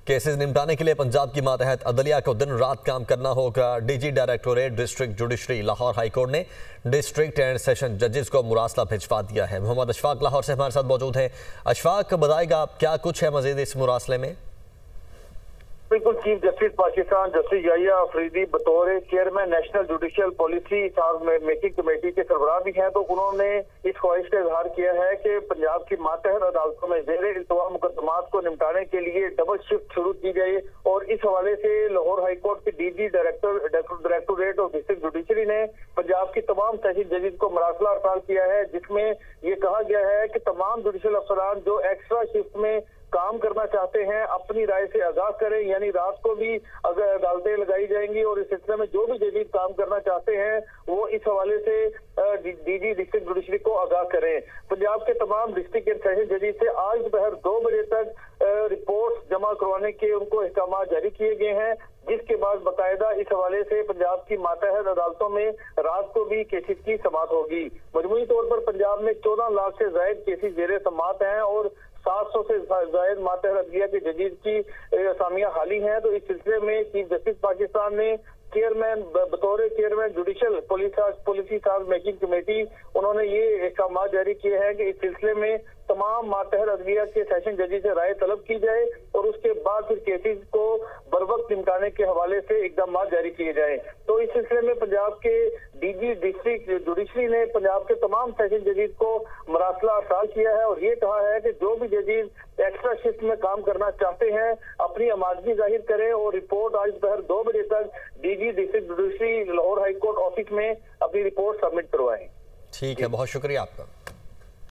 Cases निपटाने के लिए पंजाब की मातहत अदलिया को दिन रात काम करना होगा। DG directorate district judiciary Lahore high court ने डिस्ट्रिक्ट एंड सेशन जजेस को मुरासला भिजवा दिया है। मोहम्मद अशफाक लाहौर से हमारे साथ मौजूद हैं। अशफाक, बताएगा आप क्या कुछ है मजीद इस मुरासले में? बिल्कुल, chief justice Pakistan justice Yahya Afridi बतौर chairman national judicial policy making committee के सरबराह भी हैं, तो उन्होंने इस ख्वाहिश का इजहार किया है कि पंजाब की मातहत अदालतों में ज़ेरे इल्तवा मुकदमात को निपटाने के लिए डबल शिफ्ट शुरू की जाए। और इस हवाले से लाहौर हाईकोर्ट के DG directorate of district judiciary ने पंजाब की तमाम सेशन जजेस को मरासला अरसाल किया है, जिसमें ये कहा गया है कि तमाम जुडिशियल अफसरान जो एक्स्ट्रा शिफ्ट में काम करना चाहते हैं अपनी राय से आगाह करें, यानी रात को भी अगर अदालतें लगाई जाएंगी और इस सिलसिले में जो भी जजेस काम करना चाहते हैं वो इस हवाले से डीजी डिस्ट्रिक्ट जुडिशरी को आगाह करें। पंजाब के तमाम डिस्ट्रिक्ट एंड सेशन जजेस से आज दोपहर 2 बजे तक रिपोर्ट जमा करवाने के उनको अहकाम जारी किए गए हैं, जिसके बाद बाकायदा इस हवाले से पंजाब की मातहत अदालतों में रात को भी केसेस की समाअत होगी। मजमूई तौर पर पंजाब में 14 लाख से ज्यादा केसेस जेरे समाअत हैं और 700 से ज्यादा मातहत अदलिया के जजेस की असामियां हाली हैं। तो इस सिलसिले में चीफ जस्टिस पाकिस्तान ने चेयरमैन बतौर chairman judicial policy making committee उन्होंने ये अहकाम जारी किए हैं कि इस सिलसिले में तमाम मातहत अदलिया के सेशन जजेस से राय तलब की जाए और उसके बाद फिर केसेस को बरवक्त निपटाने के हवाले से इकदाम जारी किए जाएं। तो इस सिलसिले में पंजाब के डीजी डिस्ट्रिक्ट जुडिशरी ने पंजाब के तमाम सेशन जजेस को मरासला अरसाल किया है और ये कहा है कि जो भी जजेस एक्स्ट्रा शिफ्ट में काम करना चाहते हैं अपनी आमादगी जाहिर करें और रिपोर्ट आज दोपहर 2 बजे तक DG district judiciary Lahore high court office में अपनी रिपोर्ट सबमिट करवाएं। ठीक है, बहुत शुक्रिया आपका।